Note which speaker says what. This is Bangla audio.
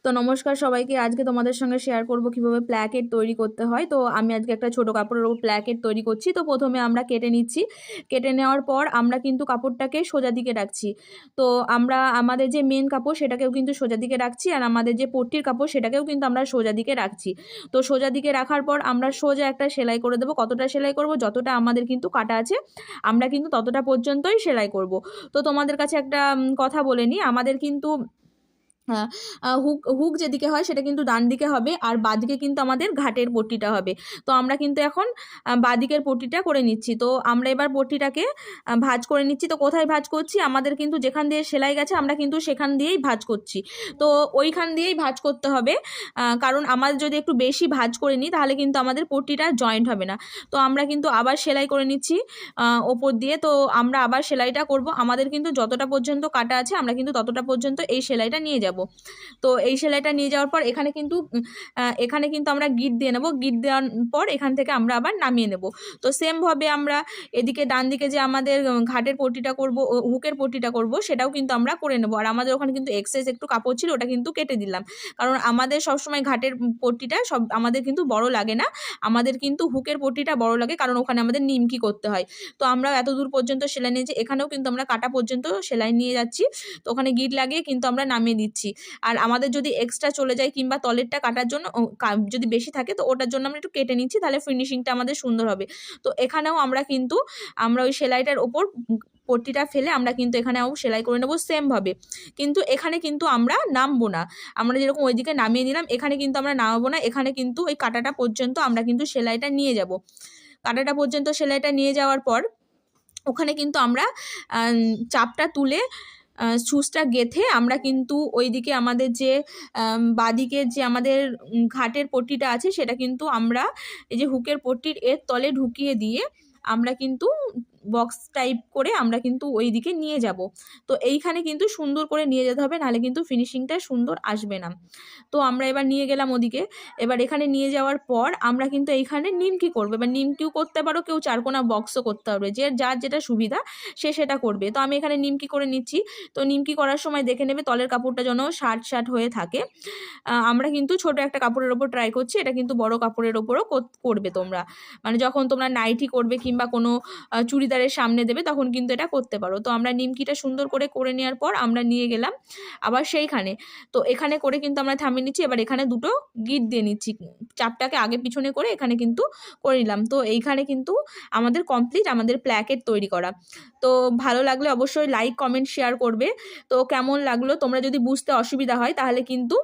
Speaker 1: তো নমস্কার সবাইকে। আজকে তোমাদের সঙ্গে শেয়ার করব কিভাবে প্ল্যাকেট তৈরি করতে হয়। তো আমি আজকে একটা ছোট কাপড়ের উপর প্ল্যাকেট তৈরি করছি। তো প্রথমে আমরা কেটে নিচ্ছি। কেটে নেওয়ার পর আমরা কিন্তু কাপড়টাকে সোজা দিকে রাখছি। তো আমরা আমাদের যে মেন কাপড় সেটাকেও কিন্তু সোজা দিকে রাখছি, আর আমাদের যে পট্টির কাপড় সেটাকেও কিন্তু আমরা সোজা দিকে রাখছি। তো সোজা দিকে রাখার পর আমরা সোজা একটা সেলাই করে দেবো। কতটা সেলাই করব? যতটা আমাদের কিন্তু কাটা আছে আমরা কিন্তু ততটা পর্যন্তই সেলাই করব। তো তোমাদের কাছে একটা কথা বলে নিই, আমাদের কিন্তু হ্যাঁ, হুক হুক যেদিকে হয় সেটা কিন্তু ডান দিকে হবে, আর বাঁদিকে কিন্তু আমাদের ঘাটের পট্টিটা হবে। তো আমরা কিন্তু এখন বাঁদিকের পট্টিটা করে নিচ্ছি। তো আমরা এবার পট্টিটাকে ভাঁজ করে নিচ্ছি। তো কোথায় ভাঁজ করছি? আমাদের কিন্তু যেখান দিয়ে সেলাই গেছে আমরা কিন্তু সেখান দিয়েই ভাঁজ করছি। তো ওইখান দিয়েই ভাঁজ করতে হবে, কারণ আমাদের যদি একটু বেশি ভাঁজ করে নিই তাহলে কিন্তু আমাদের পট্টিটা জয়েন্ট হবে না। তো আমরা কিন্তু আবার সেলাই করে নিচ্ছি ওপর দিয়ে। তো আমরা আবার সেলাইটা করব। আমাদের কিন্তু যতটা পর্যন্ত কাটা আছে আমরা কিন্তু ততটা পর্যন্ত এই সেলাইটা নিয়ে যাব। তো এই সেলাইটা নিয়ে যাওয়ার পর এখানে কিন্তু আমরা গিট দিয়ে নেব। গিট দেওয়ার পর এখান থেকে আমরা আবার নামিয়ে নেব। তো সেমভাবে আমরা এদিকে ডান দিকে যে আমাদের ঘাটের পট্টিটা করব, হুকের পট্টিটা করব, সেটাও কিন্তু আমরা করে নেব। আর আমাদের ওখানে কিন্তু এক্সেস একটু কাপড় ছিল, ওটা কিন্তু কেটে দিলাম, কারণ আমাদের সবসময় ঘাটের পট্টিটা আমাদের কিন্তু বড় লাগে না। আমাদের কিন্তু হুকের পট্টিটা বড় লাগে, কারণ ওখানে আমাদের নিমকি করতে হয়। তো আমরা এত দূর পর্যন্ত সেলাই নিয়েছি, এখানেও কিন্তু আমরা কাটা পর্যন্ত সেলাই নিয়ে যাচ্ছি। তো ওখানে গিট লাগিয়ে কিন্তু আমরা নামিয়ে দিচ্ছি। আর আমাদের যদি এক্সট্রা চলে যায় কিংবা তলেরটা কাটার জন্য যদি বেশি থাকে, তো ওটার জন্য আমরা একটু কেটে নিচ্ছি, তাহলে ফিনিশিংটা আমাদের সুন্দর হবে। তো এখানেও আমরা ওই সেলাইটার ওপর পট্টিটা ফেলে আমরা কিন্তু এখানেও সেলাই করে নেবো সেমভাবে। কিন্তু এখানে কিন্তু আমরা নামবো না। আমরা যেরকম ওইদিকে নামিয়ে নিলাম, এখানে কিন্তু আমরা নামাবো না। এখানে কিন্তু ওই কাটাটা পর্যন্ত আমরা কিন্তু সেলাইটা নিয়ে যাব। কাটাটা পর্যন্ত সেলাইটা নিয়ে যাওয়ার পর ওখানে কিন্তু আমরা চাপটা তুলে সুচটা গেঁথে আমরা কিন্তু ওইদিকে আমাদের যে বাঁদিকের যে আমাদের ঘাটের পট্টিটা আছে সেটা কিন্তু আমরা এই যে হুকের পট্টির এর তলে ঢুকিয়ে দিয়ে আমরা কিন্তু বক্স টাইপ করে আমরা কিন্তু ওই দিকে নিয়ে যাব। তো এইখানে কিন্তু সুন্দর করে নিয়ে যেতে হবে, নাহলে কিন্তু ফিনিশিংটা সুন্দর আসবে না। তো আমরা এবার নিয়ে গেলাম ওদিকে। এবার এখানে নিয়ে যাওয়ার পর আমরা কিন্তু এইখানে নিমকি করবো। এবার নিমকিও করতে পারো, কেউ চারকোনা বক্সও করতে পারবে, যে যার যেটা সুবিধা সে সেটা করবে। তো আমি এখানে নিমকি করে নিচ্ছি। তো নিমকি করার সময় দেখে নেবে তলের কাপড়টা যেন শার্ট হয়ে থাকে। আমরা কিন্তু ছোট একটা কাপড়ের ওপর ট্রাই করছি, এটা কিন্তু বড় কাপড়ের ওপরও করবে তোমরা। মানে যখন তোমরা নাইটি করবে কিংবা কোনো চুড়িদারের সামনে দেবে তখন কিন্তু এটা করতে পারো। তো আমরা নিমকিটা সুন্দর করে নেওয়ার পর আমরা নিয়ে গেলাম আবার সেইখানে। তো এখানে করে কিন্তু আমরা থামিয়ে নিচ্ছি। এবার এখানে দুটো গিট দিয়ে নিচ্ছি, চাপটাকে আগে পিছনে করে এখানে কিন্তু করে নিলাম। তো এইখানে কিন্তু আমাদের কমপ্লিট আমাদের প্ল্যাকেট তৈরি করা। তো ভালো লাগলে অবশ্যই লাইক কমেন্ট শেয়ার করবে। তো কেমন লাগলো, তোমরা যদি বুঝতে অসুবিধা হয় তাহলে কিন্তু